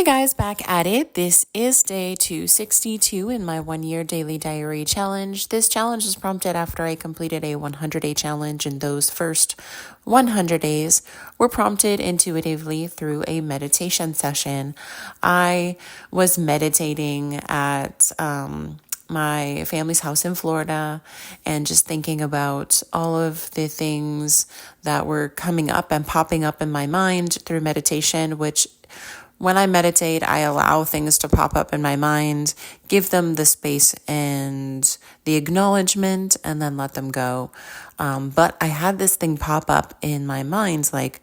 Hey guys, back at it. This is day 262 in my 1 year daily diary challenge. This challenge was prompted after I completed a 100-day challenge, and those first 100 days were prompted intuitively through a meditation session. I was meditating at my family's house in Florida and just thinking about all of the things that were coming up and popping up in my mind through meditation, which when I meditate, I allow things to pop up in my mind, give them the space and the acknowledgement, and then let them go. But I had this thing pop up in my mind, like,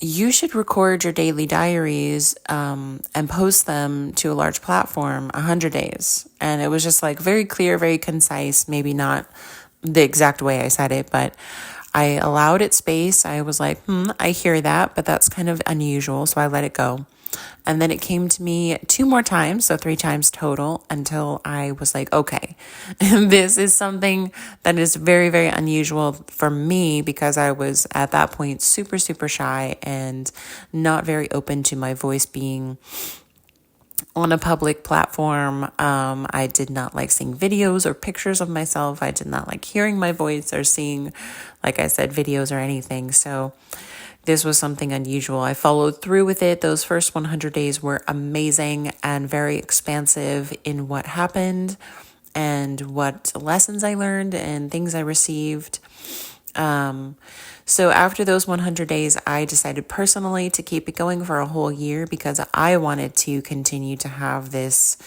you should record your daily diaries and post them to a large platform 100 days. And it was just like very clear, very concise, maybe not the exact way I said it, but I allowed it space. I was like, I hear that, but that's kind of unusual. So I let it go. And then it came to me 2 more times, so 3 times total, until I was like, okay, this is something that is very, very unusual for me, because I was at that point super, super shy and not very open to my voice being on a public platform. I did not like seeing videos or pictures of myself. I did not like hearing my voice or seeing, like I said, videos or anything. So this was something unusual. I followed through with it. Those first 100 days were amazing and very expansive in what happened and what lessons I learned and things I received. So after those 100 days, I decided personally to keep it going for a whole year, because I wanted to continue to have this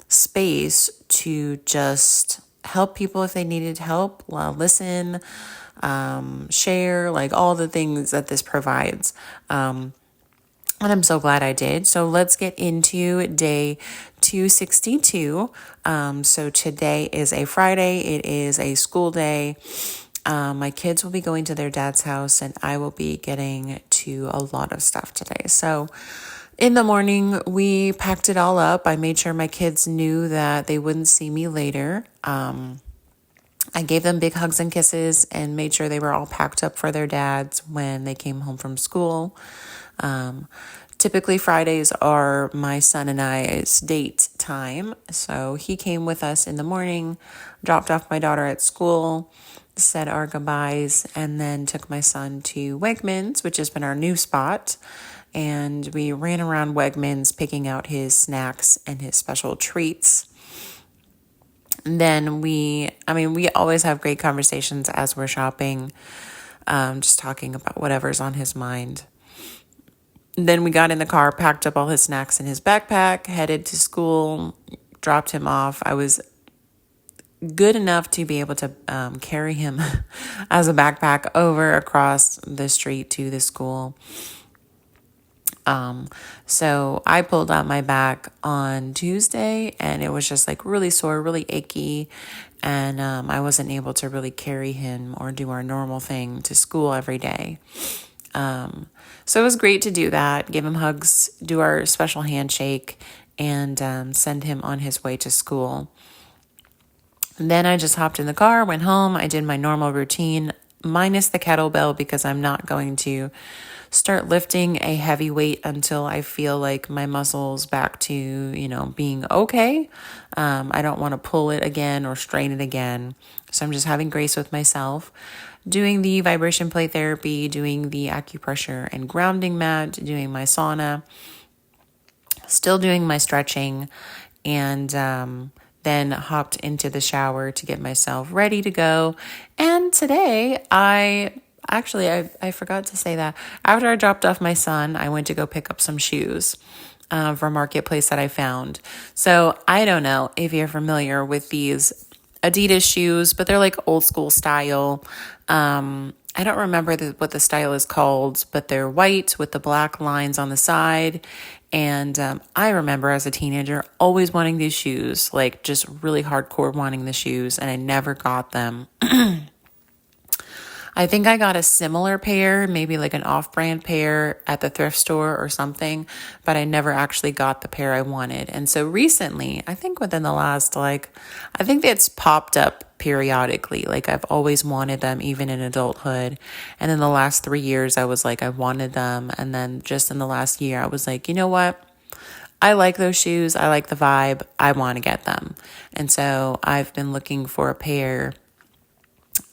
space to just help people if they needed help, listen, share, like all the things that this provides. And I'm so glad I did. So let's get into day 262. So today is a Friday. It is a school day. My kids will be going to their dad's house, and I will be getting to a lot of stuff today. So in the morning, we packed it all up. I made sure my kids knew that they wouldn't see me later. I gave them big hugs and kisses and made sure they were all packed up for their dads when they came home from school. Typically Fridays are my son and I's date time. So he came with us in the morning, dropped off my daughter at school, said our goodbyes, and then took my son to Wegmans, which has been our new spot. And we ran around Wegmans picking out his snacks and his special treats. And then we always have great conversations as we're shopping, just talking about whatever's on his mind. Then we got in the car, packed up all his snacks in his backpack, headed to school, dropped him off. I was good enough to be able to carry him as a backpack over across the street to the school. So I pulled out my back on Tuesday, and it was just like really sore, really achy. And I wasn't able to really carry him or do our normal thing to school every day. So it was great to do that, give him hugs, do our special handshake, and send him on his way to school. And then I just hopped in the car, went home. I did my normal routine, minus the kettlebell, because I'm not going to start lifting a heavy weight until I feel like my muscles back to, being okay. I don't want to pull it again or strain it again. So I'm just having grace with myself, doing the vibration plate therapy, doing the acupressure and grounding mat, doing my sauna, still doing my stretching, and then hopped into the shower to get myself ready to go. And today I forgot to say that after I dropped off my son, I went to go pick up some shoes from Marketplace that I found. So I don't know if you're familiar with these Adidas shoes, but they're like old school style. I don't remember what the style is called, but they're white with the black lines on the side. And I remember as a teenager always wanting these shoes, like just really hardcore wanting the shoes, and I never got them. I think I got a similar pair, maybe like an off-brand pair at the thrift store or something, but I never actually got the pair I wanted. And so recently, I think within the last I think it's popped up periodically. Like I've always wanted them even in adulthood. And in the last 3 years, I was like, I wanted them. And then just in the last year, I was like, you know what? I like those shoes. I like the vibe. I want to get them. And so I've been looking for a pair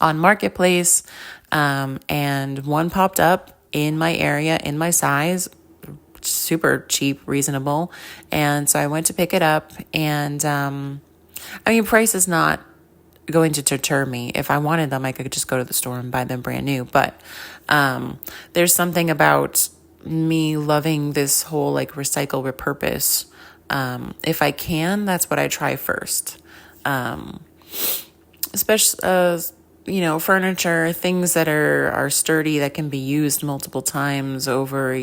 on Marketplace, and one popped up in my area, in my size, super cheap, reasonable. And so I went to pick it up, and price is not going to deter me. If I wanted them, I could just go to the store and buy them brand new. But there's something about me loving this whole like recycle, repurpose. If I can, that's what I try first. Especially, furniture, things that are sturdy, that can be used multiple times over,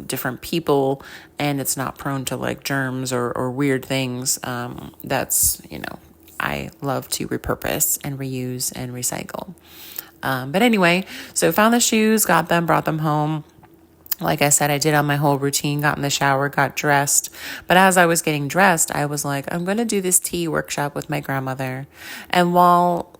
different people, and it's not prone to like germs or weird things. That's, I love to repurpose and reuse and recycle. But anyway, so found the shoes, got them, brought them home. Like I said, I did on my whole routine, got in the shower, got dressed. But as I was getting dressed, I was like, I'm going to do this tea workshop with my grandmother. And while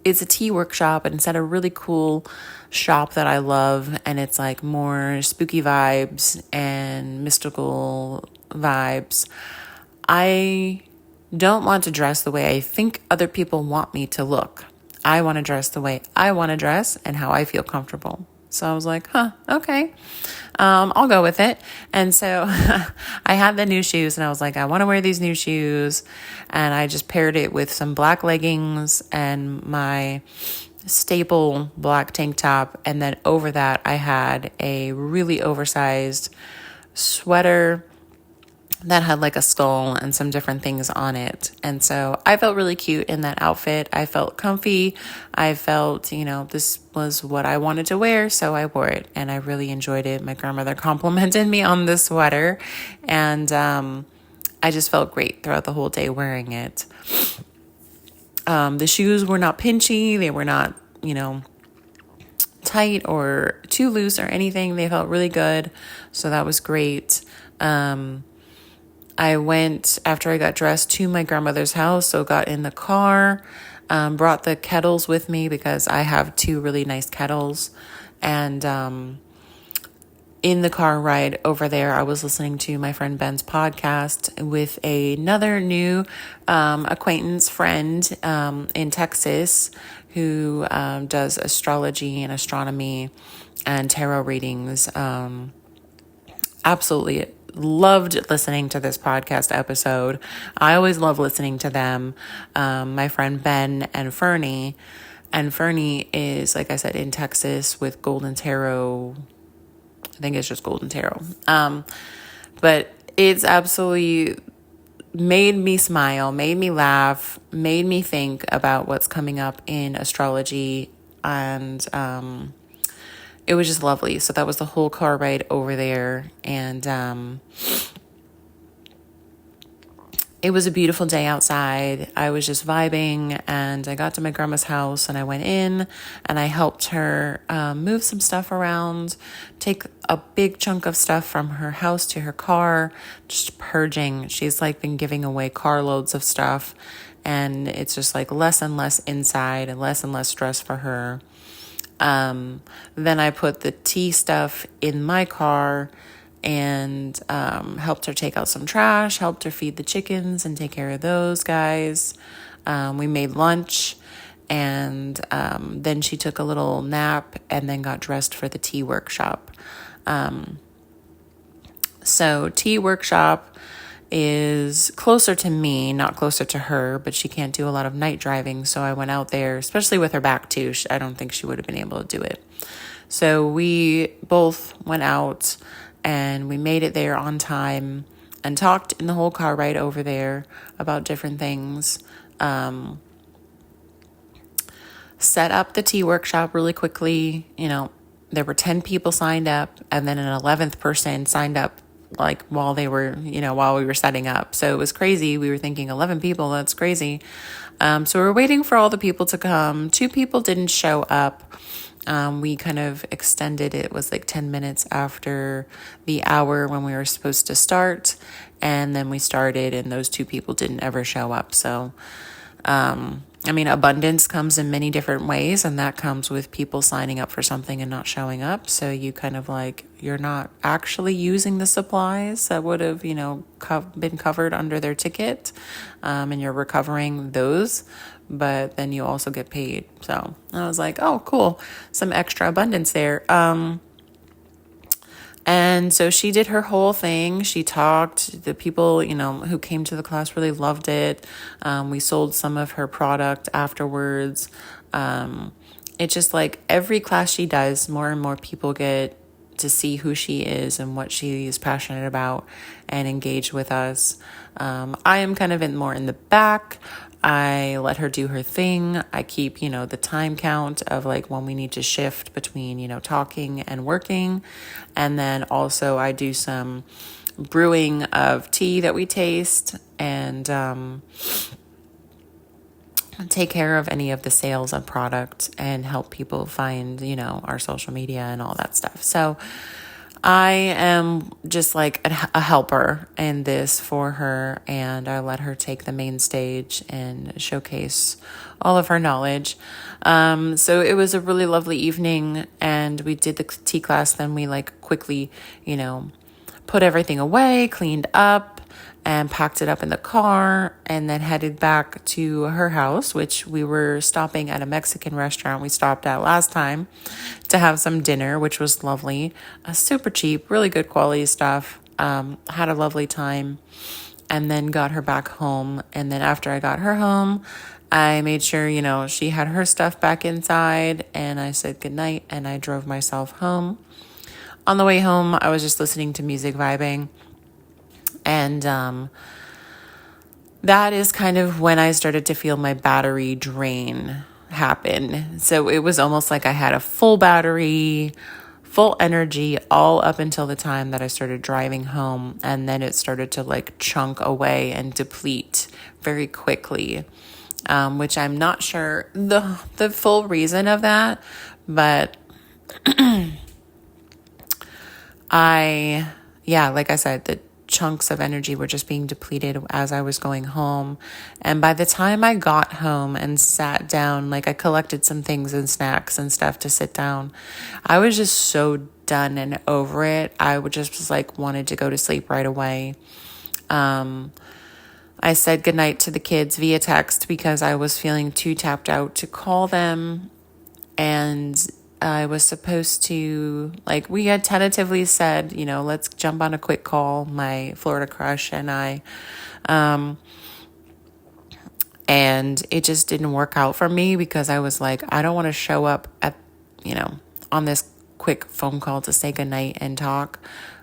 it's a tea workshop and it's at a really cool shop that I love, and it's like more spooky vibes and mystical vibes, I don't want to dress the way I think other people want me to look. I want to dress the way I want to dress and how I feel comfortable. So I was like, okay, I'll go with it. And so I had the new shoes, and I was like, I want to wear these new shoes. And I just paired it with some black leggings and my staple black tank top. And then over that, I had a really oversized sweater that had like a skull and some different things on it. And so I felt really cute in that outfit. I felt comfy. I felt, this was what I wanted to wear. So I wore it and I really enjoyed it. My grandmother complimented me on the sweater, and I just felt great throughout the whole day wearing it. The shoes were not pinchy. They were not, tight or too loose or anything. They felt really good. So that was great. I went, after I got dressed, to my grandmother's house, so got in the car, brought the kettles with me because I have 2 really nice kettles, and in the car ride over there, I was listening to my friend Ben's podcast with another new acquaintance friend in Texas who does astrology and astronomy and tarot readings. Absolutely loved listening to this podcast episode. I always love listening to them. My friend Ben and Fernie. And Fernie is, like I said, in Texas with Golden Tarot. I think it's just Golden Tarot. But it's absolutely made me smile, made me laugh, made me think about what's coming up in astrology. And it was just lovely. So that was the whole car ride over there. And it was a beautiful day outside. I was just vibing, and I got to my grandma's house, and I went in and I helped her move some stuff around, take a big chunk of stuff from her house to her car, just purging. She's like been giving away carloads of stuff, and it's just like less and less inside and less stress for her. Then I put the tea stuff in my car and helped her take out some trash, helped her feed the chickens and take care of those guys. We made lunch, and then she took a little nap and then got dressed for the tea workshop. So tea workshop is closer to me, not closer to her, but she can't do a lot of night driving. So I went out there, especially with her back too. I don't think she would have been able to do it. So we both went out and we made it there on time and talked in the whole car ride over there about different things. Set up the tea workshop really quickly. There were 10 people signed up, and then an 11th person signed up like while we were setting up. So it was crazy. We were thinking 11 people, that's crazy. So we were waiting for all the people to come. 2 people didn't show up. We kind of extended it. It was like 10 minutes after the hour when we were supposed to start. And then we started, and those 2 people didn't ever show up. So, abundance comes in many different ways, and that comes with people signing up for something and not showing up. So you kind of you're not actually using the supplies that would have, been covered under their ticket, and you're recovering those, but then you also get paid. So I was like, oh, cool. Some extra abundance there. And so she did her whole thing. She talked. The people, who came to the class really loved it. We sold some of her product afterwards. It's just every class she does, more and more people get to see who she is and what she is passionate about and engage with us. I am kind of more in the back. I let her do her thing. I keep, the time count of when we need to shift between, talking and working. And then also I do some brewing of tea that we taste and take care of any of the sales of product and help people find, our social media and all that stuff. So I am just a helper in this for her, and I let her take the main stage and showcase all of her knowledge. So it was a really lovely evening, and we did the tea class. Then we quickly, put everything away, cleaned up, and packed it up in the car, and then headed back to her house, which we were stopping at a Mexican restaurant we stopped at last time to have some dinner, which was lovely. Super cheap, really good quality stuff. Had a lovely time, and then got her back home. And then after I got her home, I made sure, she had her stuff back inside, and I said goodnight, and I drove myself home. On the way home, I was just listening to music, vibing. And that is kind of when I started to feel my battery drain happen. So it was almost like I had a full battery, full energy all up until the time that I started driving home. And then it started to chunk away and deplete very quickly, which I'm not sure the full reason of that. But like I said, the chunks of energy were just being depleted as I was going home. And by the time I got home and sat down, I collected some things and snacks and stuff to sit down, I was just so done and over it. I would just wanted to go to sleep right away. I said goodnight to the kids via text because I was feeling too tapped out to call them. And I was supposed to, we had tentatively said, let's jump on a quick call, my Florida crush and I. And it just didn't work out for me because I was I don't want to show up on this quick phone call to say goodnight and talk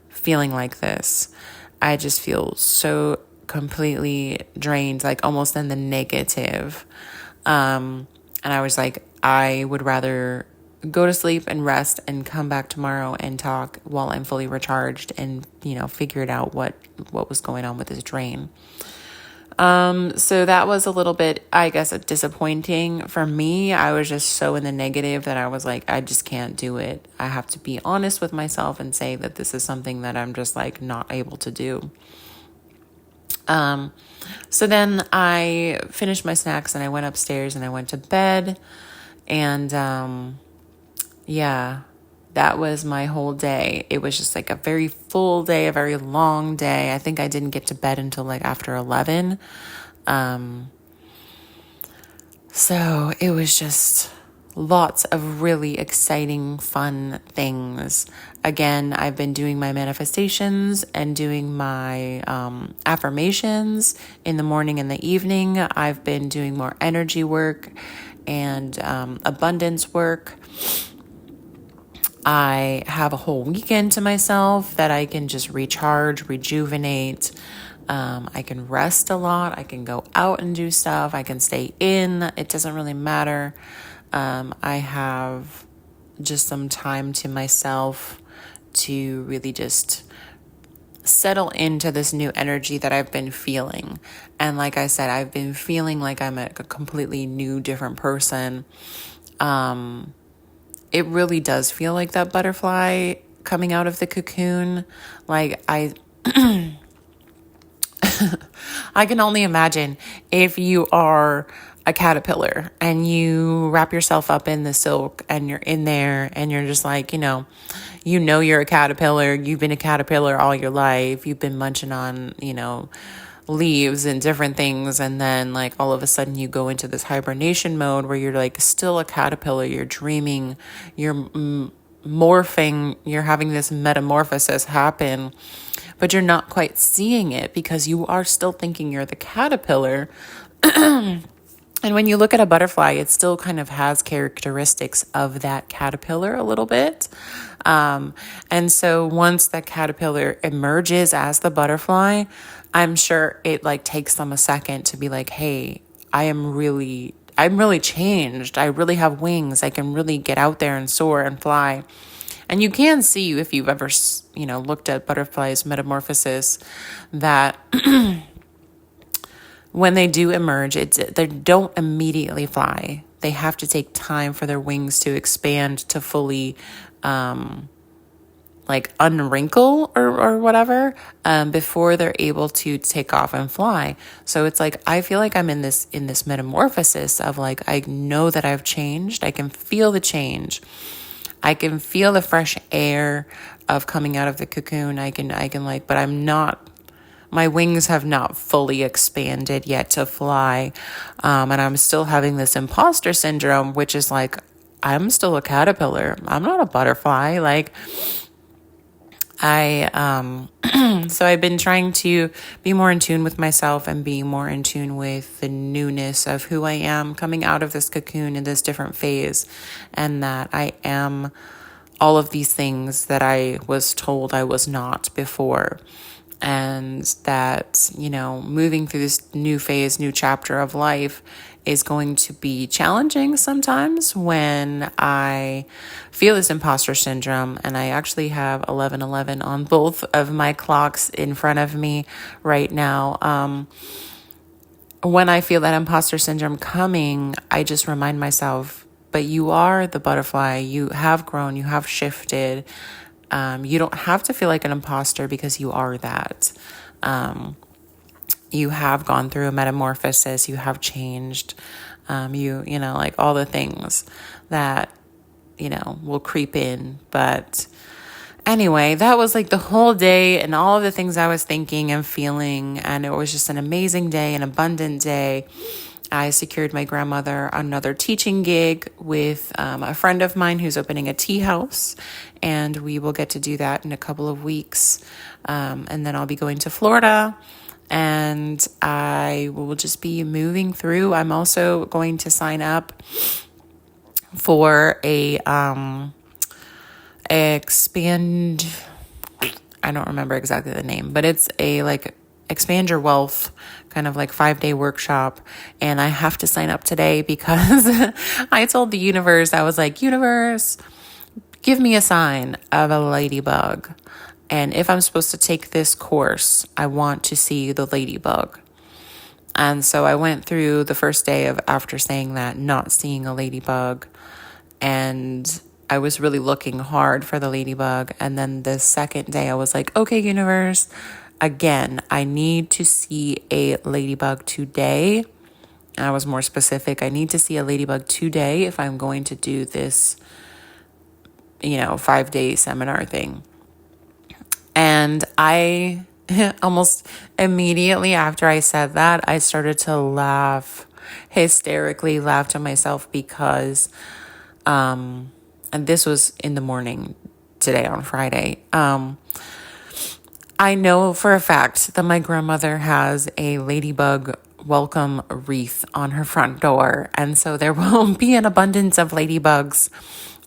feeling like this. I just feel so completely drained, almost in the negative. And I was I would rather go to sleep and rest and come back tomorrow and talk while I'm fully recharged and, figure it out what was going on with this drain. So that was a little bit, I guess, disappointing for me. I was just so in the negative that I was I just can't do it. I have to be honest with myself and say that this is something that I'm just not able to do. So then I finished my snacks and I went upstairs and I went to bed. And, that was my whole day. It was just a very full day, a very long day. I think I didn't get to bed until after 11. So it was just lots of really exciting, fun things. Again, I've been doing my manifestations and doing my affirmations in the morning and the evening. I've been doing more energy work and abundance work. I have a whole weekend to myself that I can just recharge, rejuvenate. I can rest a lot. I can go out and do stuff. I can stay in. It doesn't really matter. I have just some time to myself to really just settle into this new energy that I've been feeling. And like I said, I've been feeling like I'm a completely new, different person. It really does feel like that butterfly coming out of the cocoon. Like I can only imagine if you are a caterpillar and you wrap yourself up in the silk and you're in there and you're just like, you're a caterpillar. You've been a caterpillar all your life. You've been munching on, leaves and different things. And then like all of a sudden you go into this hibernation mode where you're like still a caterpillar. You're dreaming, you're morphing, you're having this metamorphosis happen, but you're not quite seeing it because you are still thinking you're the caterpillar. And when you look at a butterfly, it still kind of has characteristics of that caterpillar a little bit. And so once that caterpillar emerges as the butterfly, I'm sure it like takes them a second to be like, hey, I'm really changed. I really have wings. I can really get out there and soar and fly. And you can see, if you've ever, looked at butterflies' metamorphosis, that when they do emerge, they don't immediately fly. They have to take time for their wings to expand to fully unwrinkle or whatever before they're able to take off and fly. So it's like I feel like I'm in this metamorphosis of like I know that I've changed. I can feel the change. I can feel the fresh air of coming out of the cocoon. I can but I'm not. My wings have not fully expanded yet to fly. And I'm still having this imposter syndrome, which is like, I'm still a caterpillar. I'm not a butterfly. So I've been trying to be more in tune with myself and be more in tune with the newness of who I am coming out of this cocoon in this different phase. And that I am all of these things that I was told I was not before. And that, moving through this new phase, new chapter of life is going to be challenging sometimes when I feel this imposter syndrome. And I actually have 11:11 on both of my clocks in front of me right now. When I feel that imposter syndrome coming, I just remind myself, but you are the butterfly. You have grown, you have shifted. You don't have to feel like an imposter because you are that. You have gone through a metamorphosis. You have changed. Like all the things that, will creep in. But anyway, that was like the whole day and all of the things I was thinking and feeling. And it was just an amazing day, an abundant day. I secured my grandmother another teaching gig with a friend of mine who's opening a tea house, and we will get to do that in a couple of weeks. And then I'll be going to Florida, and I will just be moving through. I'm also going to sign up for I don't remember exactly the name, but it's a expand your wealth kind of 5-day workshop. And I have to sign up today because I told the universe, I was like, universe, give me a sign of a ladybug. And if I'm supposed to take this course, I want to see the ladybug. And so I went through the first day of after saying that, not seeing a ladybug. And I was really looking hard for the ladybug. And then the second day I was like, okay, universe, again, I need to see a ladybug today. And I was more specific. I need to see a ladybug today if I'm going to do this, 5-day seminar thing. And I almost immediately after I said that, I started to hysterically laugh to myself because, and this was in the morning today on Friday. I know for a fact that my grandmother has a ladybug welcome wreath on her front door. And so there will be an abundance of ladybugs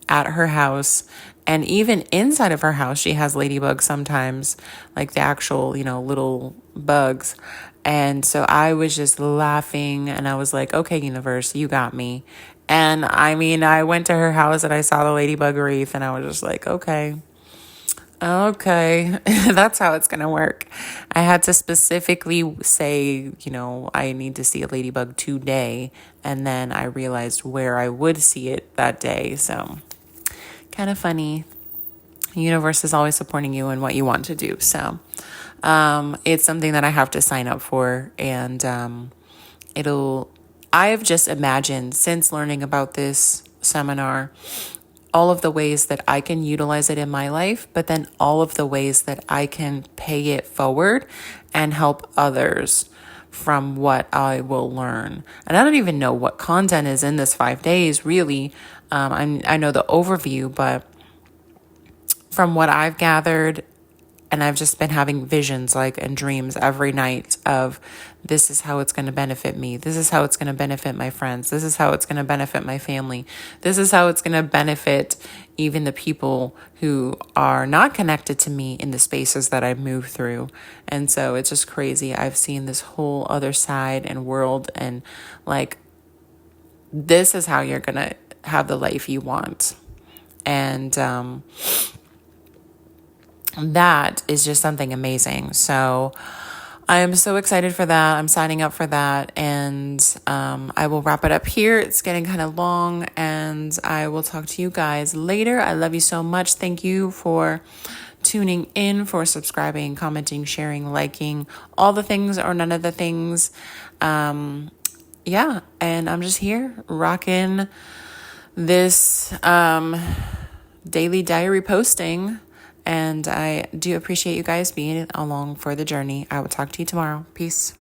at her house. And even inside of her house, she has ladybugs sometimes, like the actual, little bugs. And so I was just laughing and I was like, okay, universe, you got me. And I went to her house and I saw the ladybug wreath and I was just like, okay, Okay, that's how it's going to work. I had to specifically say, I need to see a ladybug today. And then I realized where I would see it that day. So, kind of funny. The universe is always supporting you in what you want to do. So, it's something that I have to sign up for. And I've just imagined since learning about this seminar all of the ways that I can utilize it in my life, but then all of the ways that I can pay it forward and help others from what I will learn. And I don't even know what content is in this 5 days, really. I know the overview, but from what I've gathered, and I've just been having visions and dreams every night of this is how it's going to benefit me. This is how it's going to benefit my friends. This is how it's going to benefit my family. This is how it's going to benefit even the people who are not connected to me in the spaces that I move through. And so it's just crazy. I've seen this whole other side and world, and this is how you're going to have the life you want. And, that is just something amazing. So I am so excited for that. I'm signing up for that, and I will wrap it up here. It's getting kind of long, and I will talk to you guys later. I love you so much. Thank you for tuning in, for subscribing, commenting, sharing, liking, all the things or none of the things. Yeah, and I'm just here rocking this daily diary posting. And I do appreciate you guys being along for the journey. I will talk to you tomorrow. Peace.